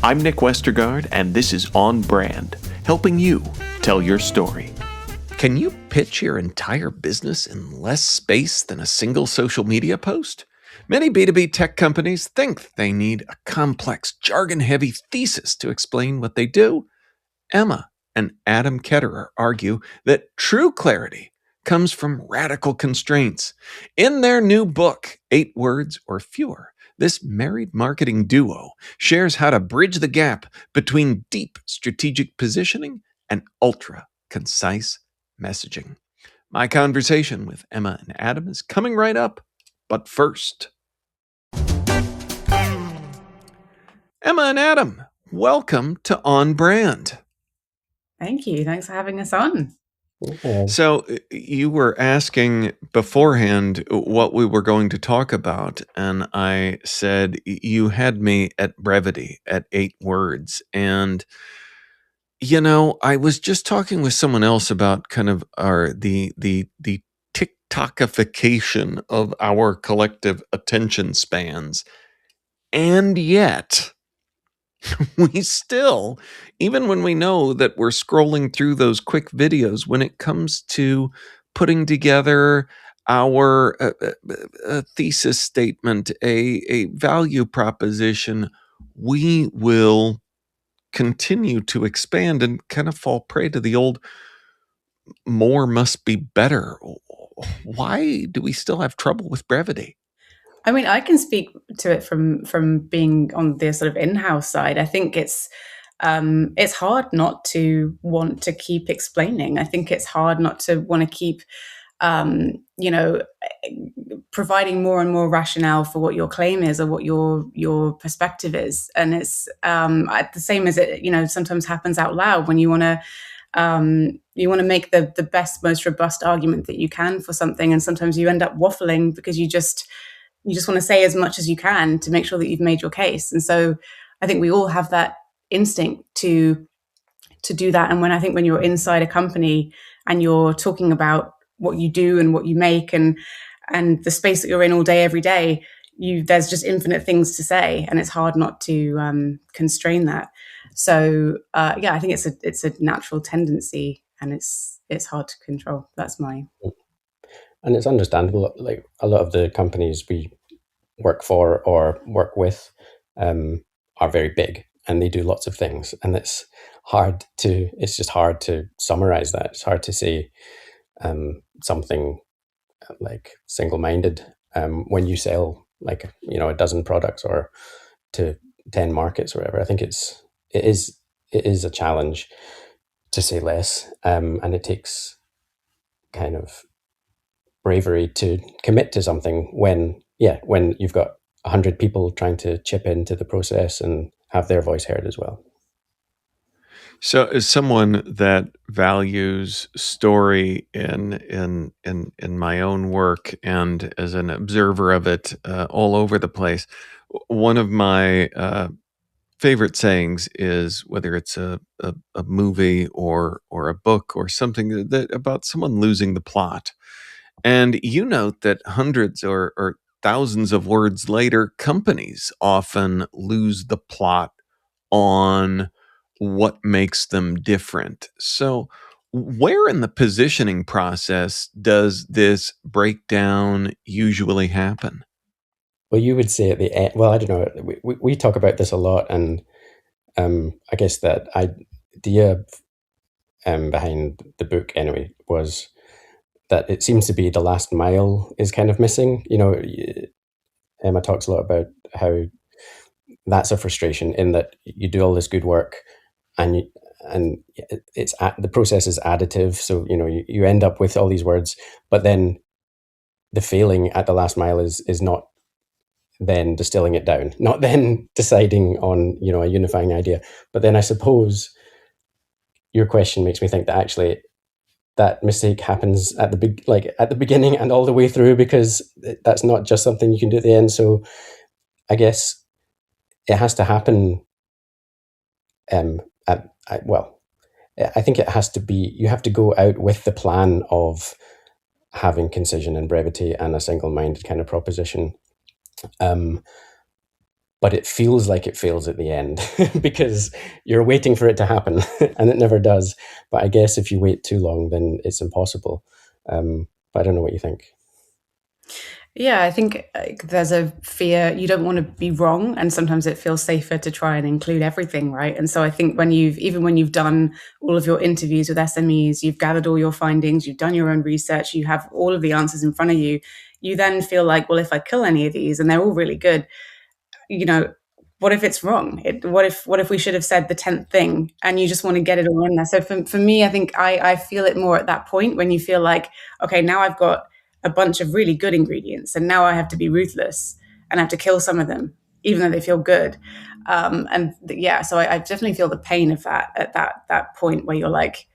I'm Nick Westergaard, and this is On Brand, helping you tell your story. Can you pitch your entire business in less space than a single social media post? Many B2B tech companies think they need a complex, jargon-heavy thesis to explain what they do. Emma and Adam Ketterer argue that true clarity comes from radical constraints. In their new book, 8 Words or Fewer, this married marketing duo shares how to bridge the gap between deep strategic positioning and ultra-concise messaging. My conversation with Emma and Adam is coming right up, but first... Emma and Adam, welcome to On Brand. Thank you. Thanks for having us on. So you were asking beforehand what we were going to talk about, and I said you had me at brevity, at 8 words. And, you know, I was just talking with someone else about kind of the TikTokification of our collective attention spans. And yet... we still, even when we know that we're scrolling through those quick videos, when it comes to putting together our thesis statement, a value proposition, we will continue to expand and kind of fall prey to the old more must be better. Why do we still have trouble with brevity? I mean, I can speak to it from being on the sort of in-house side. I think it's hard not to want to keep explaining. I think it's hard not to want to keep, providing more and more rationale for what your claim is or what your perspective is. And it's the same as it, sometimes happens out loud when you want to make the best, most robust argument that you can for something, and sometimes you end up waffling because you just want to say as much as you can to make sure that you've made your case. And so I think we all have that instinct to do that. And when you're inside a company and you're talking about what you do and what you make and the space that you're in all day, every day, there's just infinite things to say, and it's hard not to constrain that. So I think it's a natural tendency, and it's hard to control. That's my... And it's understandable, like a lot of the companies we work for or work with are very big and they do lots of things. And it's just hard to summarize that. It's hard to say something like single-minded when you sell like, a dozen products or to 10 markets or whatever. I think it is a challenge to say less. And it takes kind of bravery to commit to something when you've got 100 people trying to chip into the process and have their voice heard as well. So as someone that values story in my own work and as an observer of it all over the place, one of my favorite sayings is, whether it's a movie or a book or something that about someone losing the plot. And you note that hundreds or thousands of words later, companies often lose the plot on what makes them different. So where in the positioning process does this breakdown usually happen? Well, you would say at the end, well, I don't know. We talk about this a lot, and I guess that idea behind the book anyway was that it seems to be the last mile is kind of missing. Emma talks a lot about how that's a frustration in that you do all this good work and it's the process is additive. So, you end up with all these words, but then the failing at the last mile is not then distilling it down, not then deciding on, a unifying idea. But then I suppose your question makes me think that actually that mistake happens at the beginning and all the way through, because that's not just something you can do at the end. So I guess it has to happen. I think it has to be, you have to go out with the plan of having concision and brevity and a single-minded kind of proposition. but it feels like it fails at the end because you're waiting for it to happen and it never does. But I guess if you wait too long, then it's impossible. But I don't know what you think. Yeah, I think there's a fear you don't want to be wrong, and sometimes it feels safer to try and include everything, right? And so I think when you've done all of your interviews with SMEs, you've gathered all your findings, you've done your own research, you have all of the answers in front of you, you then feel like, well, if I kill any of these and they're all really good, what if it's wrong? What if we should have said the 10th thing, and you just want to get it all in there? So for me, I think I feel it more at that point when you feel like, okay, now I've got a bunch of really good ingredients, and now I have to be ruthless and I have to kill some of them, even though they feel good. So I definitely feel the pain of that at that point where you're like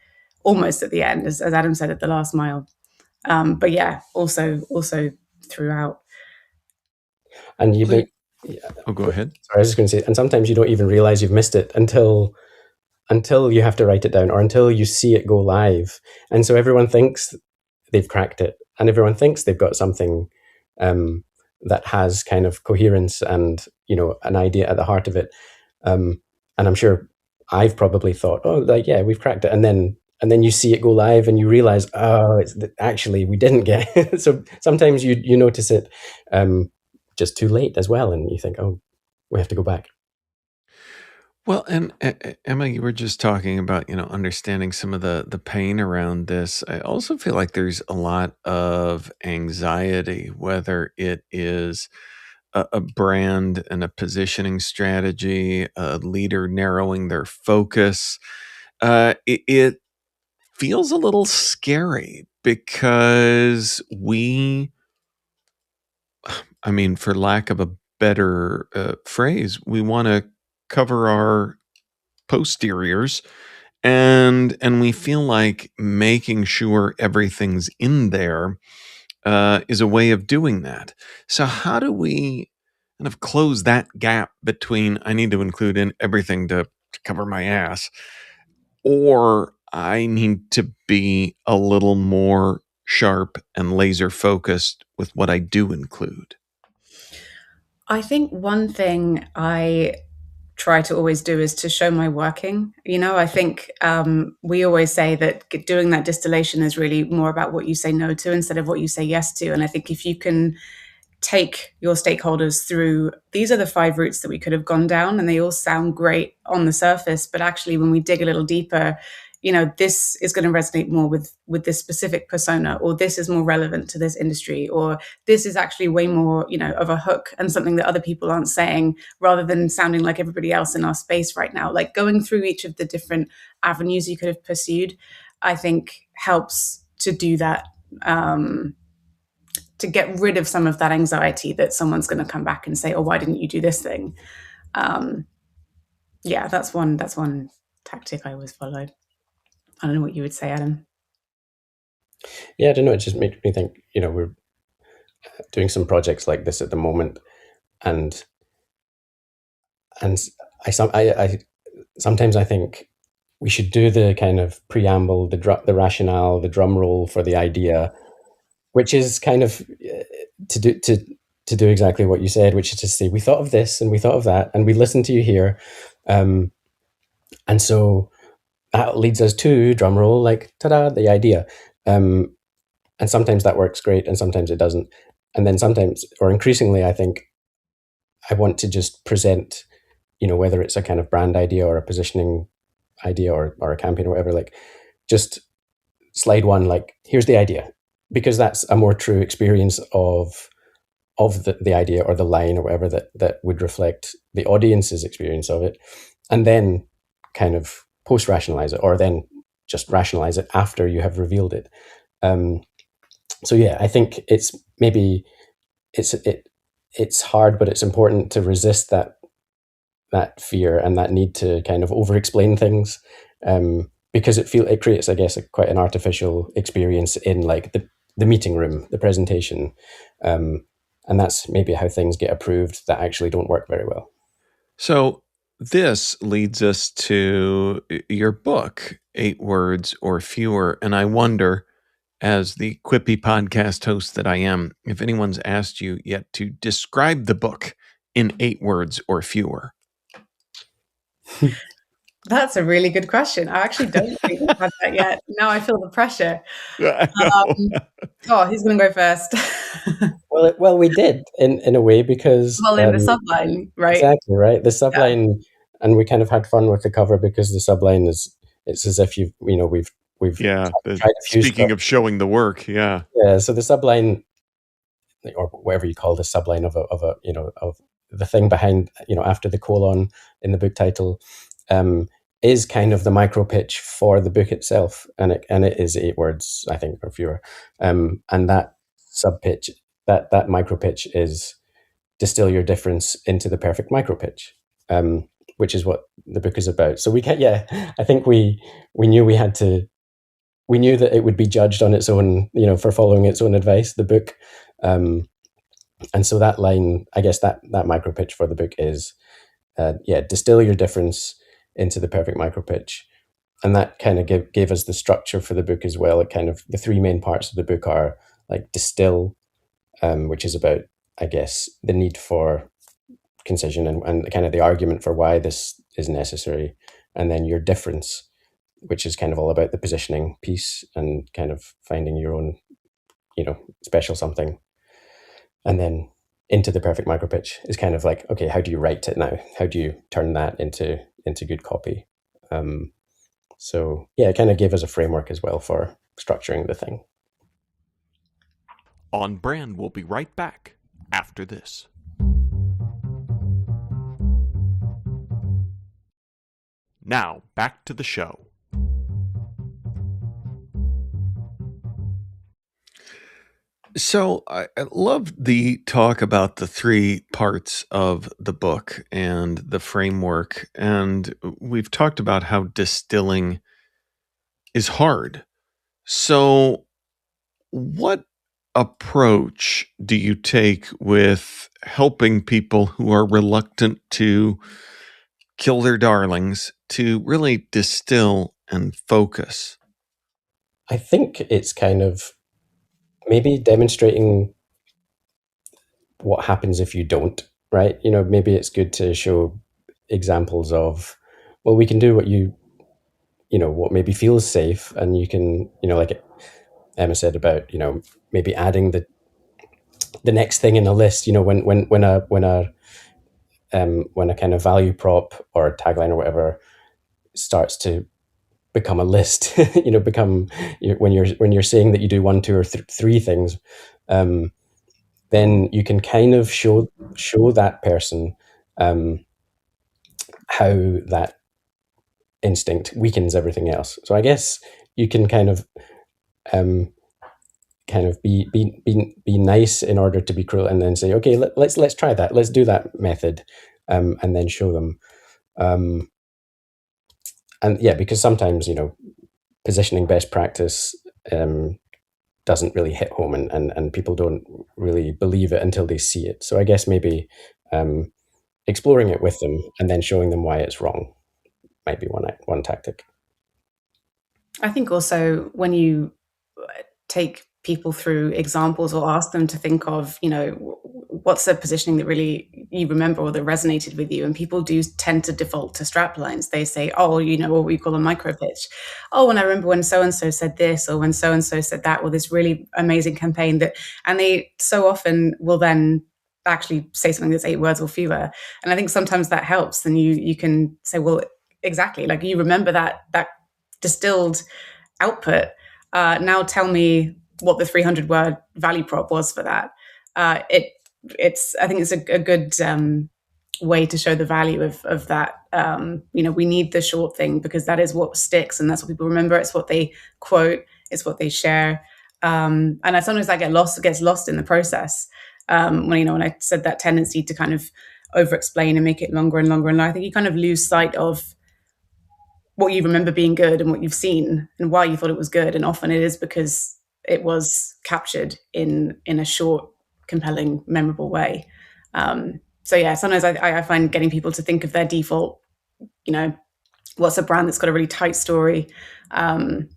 almost at the end, as Adam said, at the last mile. But yeah, also throughout. And go ahead. Sorry, I was just going to say, and sometimes you don't even realize you've missed it until you have to write it down or until you see it go live. And so everyone thinks they've cracked it, and everyone thinks they've got something that has kind of coherence and, an idea at the heart of it. And I'm sure I've probably thought, oh, yeah, we've cracked it. And then you see it go live and you realize, oh, actually we didn't get it. So sometimes you notice it just too late as well. And you think, oh, we have to go back. Well, and Emma, you were just talking about, understanding some of the pain around this. I also feel like there's a lot of anxiety, whether it is a brand and a positioning strategy, a leader narrowing their focus. It feels a little scary because for lack of a better phrase, we want to cover our posteriors, and we feel like making sure everything's in there is a way of doing that. So how do we kind of close that gap between I need to include in everything to cover my ass, or I need to be a little more sharp and laser focused with what I do include? I think one thing I try to always do is to show my working. I think we always say that doing that distillation is really more about what you say no to instead of what you say yes to. And I think if you can take your stakeholders through, these are the 5 routes that we could have gone down, and they all sound great on the surface, but actually when we dig a little deeper, this is going to resonate more with this specific persona, or this is more relevant to this industry, or this is actually way more, of a hook and something that other people aren't saying, rather than sounding like everybody else in our space right now. Like going through each of the different avenues you could have pursued, I think helps to do that, to get rid of some of that anxiety that someone's going to come back and say, oh, why didn't you do this thing? That's one tactic I always follow. I don't know what you would say, Adam. Yeah, I don't know. It just makes me think, we're doing some projects like this at the moment. And I sometimes I think we should do the kind of preamble, the rationale, the drum roll for the idea, which is kind of to do exactly what you said, which is to say, we thought of this and we thought of that, and we listened to you here. And so that leads us to, drum roll, like, ta-da, the idea. And sometimes that works great and sometimes it doesn't. And then sometimes, or increasingly, I think I want to just present, whether it's a kind of brand idea or a positioning idea or a campaign or whatever, like just slide 1, like, here's the idea, because that's a more true experience of the idea or the line or whatever that would reflect the audience's experience of it. And then kind of post-rationalize it, or then just rationalize it after you have revealed it. So yeah, I think it's hard, but it's important to resist that fear and that need to kind of over-explain things, because it creates, I guess, quite an artificial experience in like the meeting room, the presentation, and that's maybe how things get approved that actually don't work very well. So this leads us to your book, 8 Words or Fewer. And I wonder, as the quippy podcast host that I am, if anyone's asked you yet to describe the book in 8 words or fewer? That's a really good question. I actually don't think we've had that yet. Now I feel the pressure. I know. Who's going to go first? Well, we did in a way because Well, in the subline, right? exactly right. The subline, and we kind of had fun with the cover because the subline it's as if we've Yeah. tried a few Speaking stuff. of showing the work, yeah. Yeah. So the subline, or whatever you call the subline of of the thing behind after the colon in the book title, is kind of the micro pitch for the book itself, and it is 8 words, I think, or fewer, and that sub pitch, that micro pitch is distill your difference into the perfect micro pitch, which is what the book is about. So I think we knew we knew that it would be judged on its own, for following its own advice, the book. And so that line, I guess that micro pitch for the book is, distill your difference into the perfect micro pitch. And that kind of gave us the structure for the book as well. It kind of, the 3 main parts of the book are like distill, which is about, I guess, the need for concision and kind of the argument for why this is necessary. And then your difference, which is kind of all about the positioning piece and kind of finding your own, special something. And then into the perfect micro pitch is kind of like, okay, how do you write it now? How do you turn that into good copy? So yeah, it kind of gave us a framework as well for structuring the thing. On Brand will be right back after this. Now, back to the show. So I love the talk about the 3 parts of the book and the framework. And we've talked about how distilling is hard. So what approach do you take with helping people who are reluctant to kill their darlings to really distill and focus? I think it's kind of maybe demonstrating what happens if you don't, right? Maybe it's good to show examples of, well, we can do what maybe feels safe, and you can, like Emma said about, maybe adding the next thing in a list, when a kind of value prop or a tagline or whatever starts to become a list, when you're saying that you do 1, 2, or 3 things, then you can kind of show that person how that instinct weakens everything else. So I guess you can kind of be nice in order to be cruel, and then say, okay, let's try that, let's do that method, and then show them. And yeah, because sometimes positioning best practice doesn't really hit home, and people don't really believe it until they see it. So I guess maybe exploring it with them and then showing them why it's wrong might be one tactic. I think also when you take people through examples or ask them to think of, what's the positioning that really you remember or that resonated with you, and people do tend to default to strap lines. They say, oh, what we call a micro pitch. Oh, and I remember when so-and-so said this, or when so-and-so said that, or this really amazing campaign that, and they so often will then actually say something that's 8 words or fewer. And I think sometimes that helps. Then you can say, well, exactly, like you remember that distilled output. Now tell me what the 300 word value prop was for that. I think it's a good way to show the value of that. We need the short thing because that is what sticks, and that's what people remember. It's what they quote. It's what they share. And sometimes that gets lost in the process. When I said that tendency to kind of over-explain and make it longer and longer, and I think you kind of lose sight of what you remember being good and what you've seen and why you thought it was good. And often it is because it was captured in a short, compelling, memorable way. So yeah, sometimes I find getting people to think of their default, what's a brand that's got a really tight story, often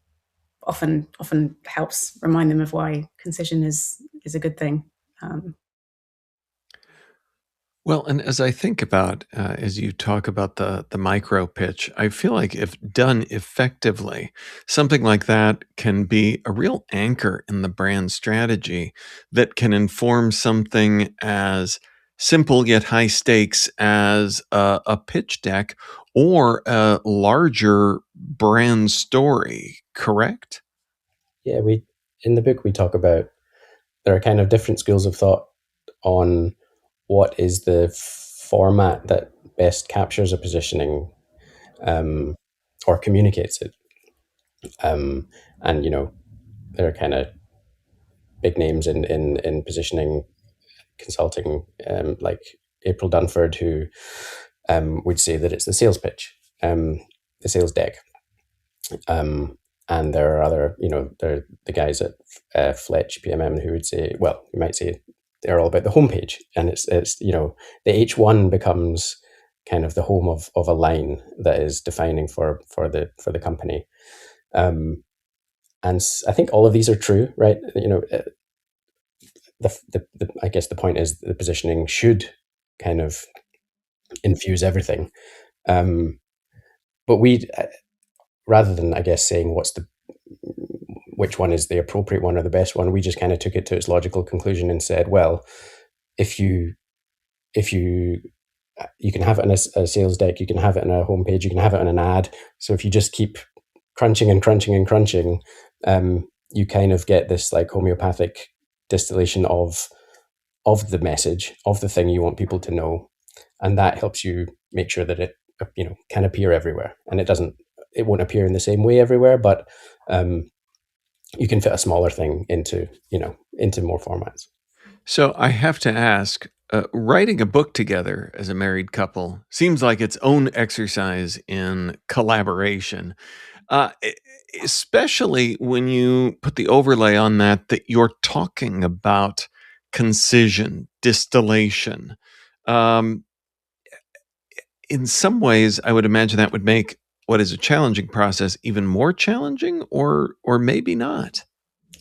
helps remind them of why concision is a good thing. Well, and as I think about, as you talk about the micro pitch, I feel like if done effectively, something like that can be a real anchor in the brand strategy that can inform something as simple yet high stakes as a pitch deck or a larger brand story. Correct? Yeah, we in the book we talk about there are kind of different schools of thought on what is the format that best captures a positioning or communicates it. And there are kind of big names in positioning consulting, like April Dunford, who would say that it's the sales pitch, the sales deck. And there are other, there are the guys at Fletch PMM who would say, well, you might say they're all about the homepage, and it's the H1 becomes kind of the home of a line that is defining for the company. And I think all of these are true, right? I guess the point is the positioning should kind of infuse everything. But rather than, I guess, saying which one is the appropriate one or the best one, we just kind of took it to its logical conclusion and said, well, if you can have it in a sales deck, you can have it in a homepage, you can have it in an ad. So if you just keep crunching and crunching and crunching, you kind of get this like homeopathic distillation of the message, of the thing you want people to know, and that helps you make sure that it can appear everywhere. And it won't appear in the same way everywhere, but you can fit a smaller thing into more formats. So I have to ask, writing a book together as a married couple seems like its own exercise in collaboration, especially when you put the overlay on that you're talking about concision, distillation. In some ways, I would imagine that would make what is a challenging process even more challenging, or maybe not.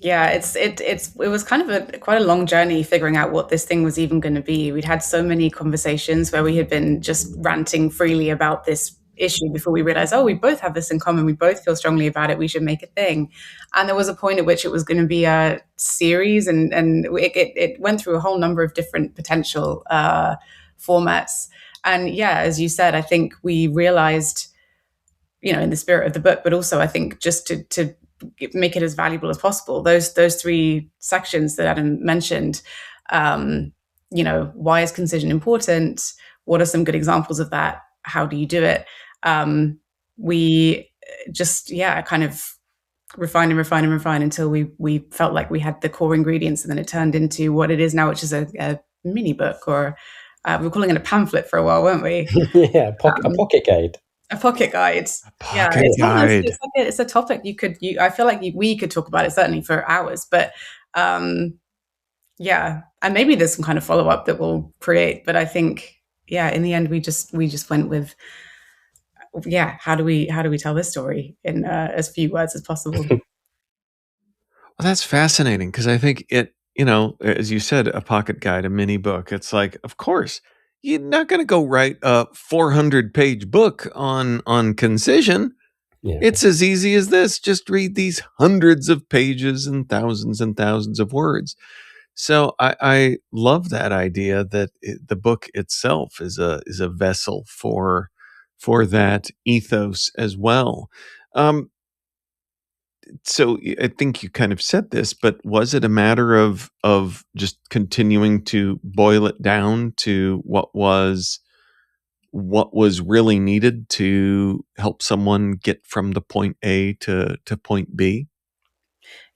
Yeah, it was kind of quite a long journey figuring out what this thing was even going to be. We'd had so many conversations where we had been just ranting freely about this issue before we realized, oh, we both have this in common. We both feel strongly about it. We should make a thing. And there was a point at which it was going to be a series, and it went through a whole number of different potential formats. And yeah, as you said, I think we realized, in the spirit of the book, but also I think just to make it as valuable as possible, those three sections that Adam mentioned, why is concision important? What are some good examples of that? How do you do it? We just, kind of refine until we felt like we had the core ingredients, and then it turned into what it is now, which is a mini book, or we were calling it a pamphlet for a while, weren't we? Yeah, a pocket guide. A pocket guide. Guide. It's a topic I feel like we could talk about it certainly for hours, but and maybe there's some kind of follow up that we'll create. But I think, in the end, we just went with, how do we tell this story in as few words as possible? Well, that's fascinating, because I think it, as you said, a pocket guide, a mini book. It's like, of course, you're not going to go write a 400-page book on concision. Yeah. It's as easy as this. Just read these hundreds of pages and thousands of words. So I love that idea that the book itself is a vessel for that ethos as well. So I think you kind of said this, but was it a matter of just continuing to boil it down to what was really needed to help someone get from the point A to point B?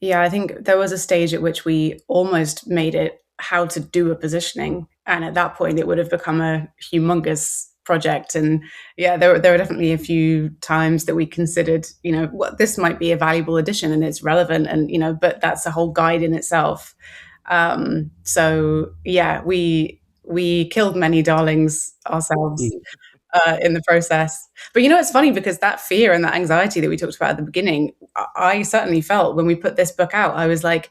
Yeah, I think there was a stage at which we almost made it how to do a positioning, and at that point it would have become a humongous project. And there were definitely a few times that we considered, this might be a valuable addition and it's relevant, and but that's a whole guide in itself. So we killed many darlings ourselves in the process. But it's funny, because that fear and that anxiety that we talked about at the beginning, I certainly felt when we put this book out. I was like,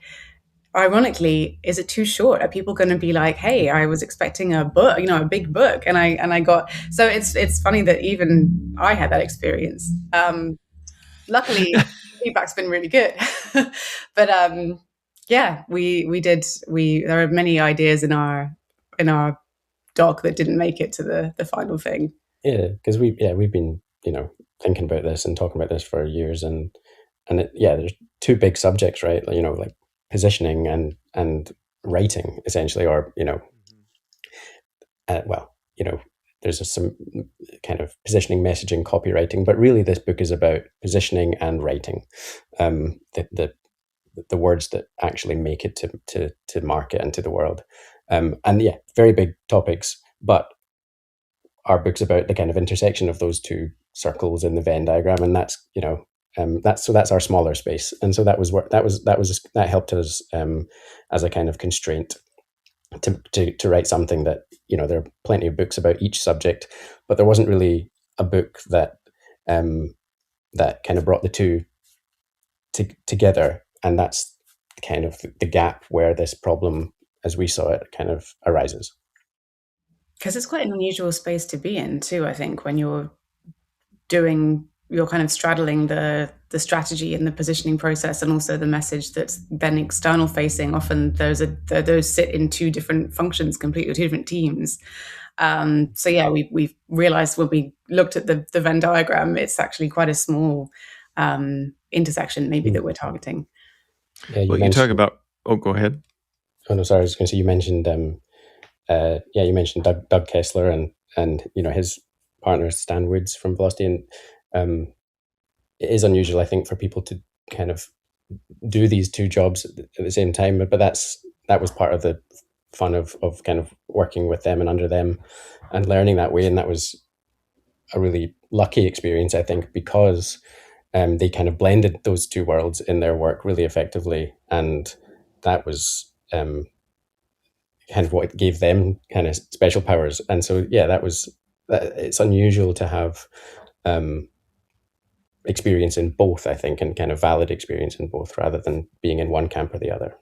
ironically, is it too short? Are people going to be like, hey, I was expecting a book, a big book, and I got. So it's funny that even I had that experience. Luckily, feedback's been really good. But yeah, there are many ideas in our doc that didn't make it to the final thing. Yeah, because we've been thinking about this and talking about this for years, and there's two big subjects, right? Like positioning and writing, essentially, or there's some kind of positioning, messaging, copywriting, but really this book is about positioning and writing, the words that actually make it to market and to the world. And yeah, very big topics, but our book's about the kind of intersection of those two circles in the Venn diagram, and that's that's our smaller space, and so that helped us as a kind of constraint to write something that there are plenty of books about each subject, but there wasn't really a book that that kind of brought the two together, and that's kind of the gap where this problem, as we saw it, kind of arises. Because it's quite an unusual space to be in too, I think, when you're kind of straddling the strategy and the positioning process and also the message that's then external facing. Often those sit in two different functions, completely two different teams. So yeah, we realized when we looked at the Venn diagram, it's actually quite a small intersection maybe that we're targeting. Yeah, you talk about, go ahead. Oh no, sorry, I was going to say you mentioned you mentioned Doug Kessler and his partner Stan Woods from Velocity, and it is unusual, I think, for people to kind of do these two jobs at the same time, but that was part of the fun of kind of working with them and under them and learning that way, and that was a really lucky experience, I think, because they kind of blended those two worlds in their work really effectively, and that was kind of what gave them kind of special powers. And so yeah, it's unusual to have experience in both, I think, and kind of valid experience in both rather than being in one camp or the other.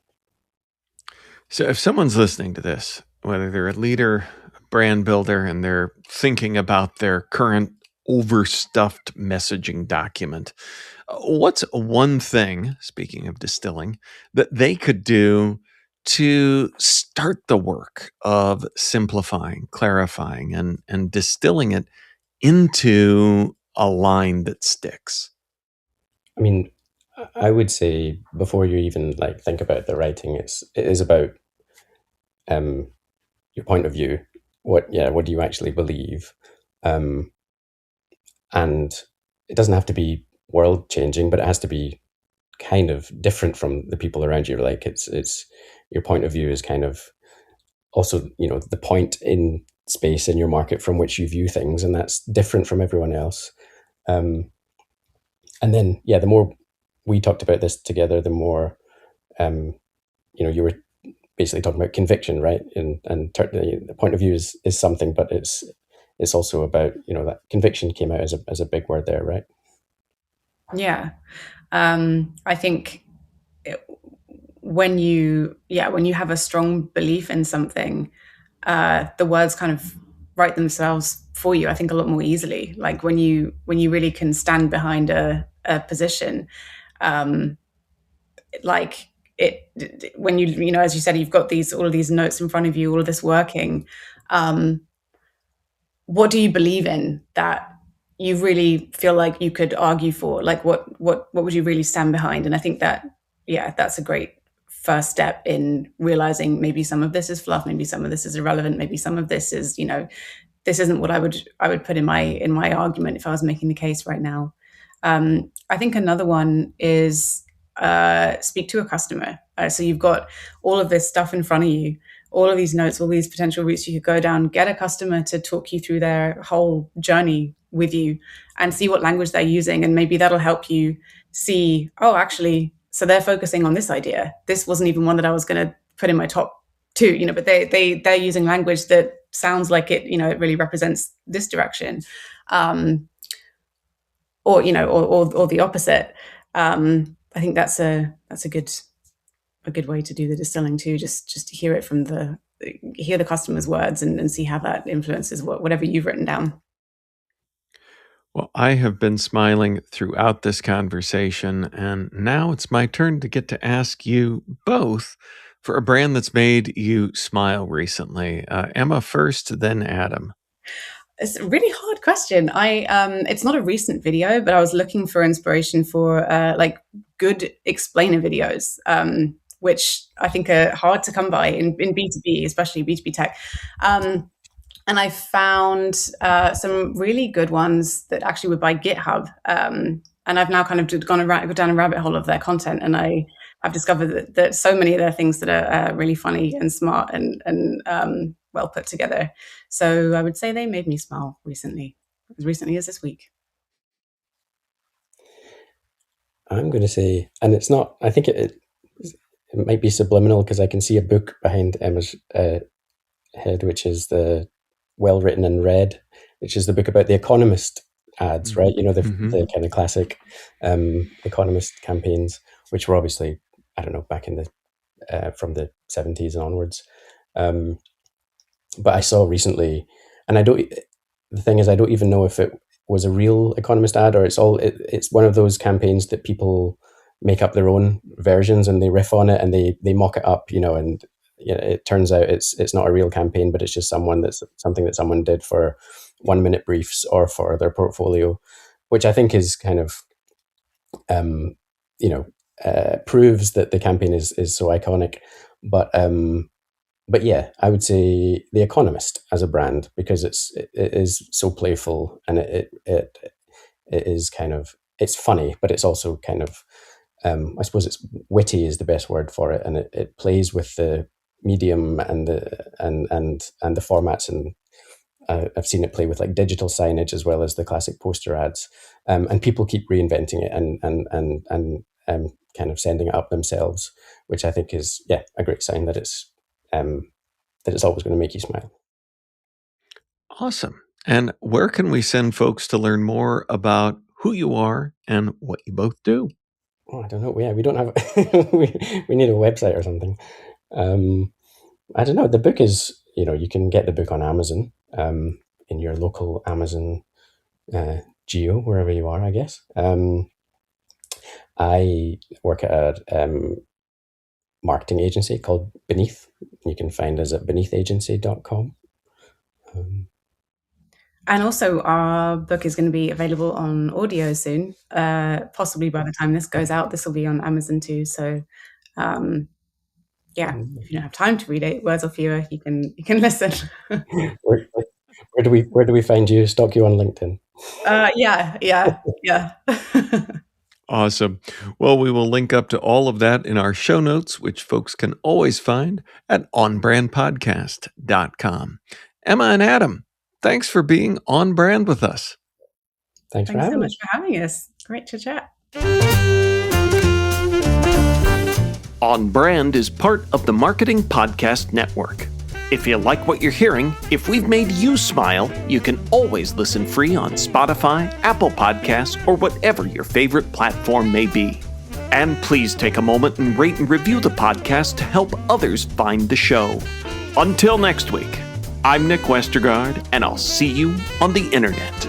So if someone's listening to this, whether they're a leader, a brand builder, and they're thinking about their current overstuffed messaging document, what's one thing, speaking of distilling, that they could do to start the work of simplifying, clarifying, and distilling it into a line that sticks? I mean, I would say before you even think about the writing, it is about your point of view. What do you actually believe? And it doesn't have to be world changing, but it has to be kind of different from the people around you. Like it's your point of view is kind of also the point in space in your market from which you view things, and that's different from everyone else. And then the more we talked about this together, the more you were basically talking about conviction, right? And the point of view is something, but it's also about that conviction came out as a big word there, right? Yeah, I think when you have a strong belief in something, the words kind of write themselves for you, I think, a lot more easily. Like when you really can stand behind a position, like it when you as you said, you've got all of these notes in front of you, all of this working. What do you believe in that you really feel like you could argue for? Like what would you really stand behind? And I think that that's a great first step in realizing maybe some of this is fluff, maybe some of this is irrelevant, maybe some of this is this isn't what I would put in my argument if I was making the case right now. I think another one is speak to a customer. So you've got all of this stuff in front of you, all of these notes, all these potential routes you could go down. Get a customer to talk you through their whole journey with you and see what language they're using. And maybe that'll help you see, oh, actually, so they're focusing on this idea. This wasn't even one that I was going to put in my top two, but they're using language that sounds like it, it really represents this direction. Or the opposite. I think that's a good a good way to do the distilling too, just to hear it from hear the customer's words and see how that influences whatever you've written down. Well, I have been smiling throughout this conversation, and now it's my turn to get to ask you both for a brand that's made you smile recently. Emma first, then Adam. It's a really hard question. It's not a recent video, but I was looking for inspiration for like good explainer videos, which I think are hard to come by in B2B, especially B2B tech. And I found some really good ones that actually were by GitHub. And I've now kind of gone down a rabbit hole of their content, and I've discovered that so many of their things that are really funny and smart and well put together. So I would say they made me smile recently, as recently as this week. I'm going to say, and it's not, I think it might be subliminal because I can see a book behind Emma's head, which is the Well Written and Read, which is the book about the Economist ads, right? You know, the kind of classic Economist campaigns, which were obviously, I don't know, back in from the 70s and onwards. But I saw recently, and the thing is, I don't even know if it was a real Economist ad or it's one of those campaigns that people make up their own versions and they riff on it and they mock it up, and it turns out it's not a real campaign, but it's just something that someone did for 1 minute briefs or for their portfolio, which I think is kind of, proves that the campaign is so iconic. But yeah, I would say The Economist as a brand, because it is so playful and it is kind of, it's funny, but it's also kind of, I suppose it's witty is the best word for it, and it plays with the medium and the formats, and I've seen it play with like digital signage as well as the classic poster ads, and people keep reinventing it and kind of sending it up themselves, which I think is a great sign that it's always going to make you smile. Awesome. And where can we send folks to learn more about who you are and what you both do? Oh, I don't know. Yeah, we don't have. we need a website or something. I don't know. The book is, you can get the book on Amazon, in your local Amazon geo, wherever you are, I guess. I work at a marketing agency called Beneath. You can find us at beneathagency.com. And also, our book is going to be available on audio soon. Possibly by the time this goes out, this will be on Amazon too. So, if you don't have time to read it, words or fewer, you can listen. Where do we find you? Stalk you on LinkedIn? Yeah. Awesome. Well, we will link up to all of that in our show notes, which folks can always find at onbrandpodcast.com. Emma and Adam, thanks for being on brand with us. Thanks so much for having us. Great to chat. On Brand is part of the Marketing Podcast Network. If you like what you're hearing, if we've made you smile, you can always listen free on Spotify, Apple Podcasts, or whatever your favorite platform may be. And please take a moment and rate and review the podcast to help others find the show. Until next week, I'm Nick Westergaard, and I'll see you on the internet.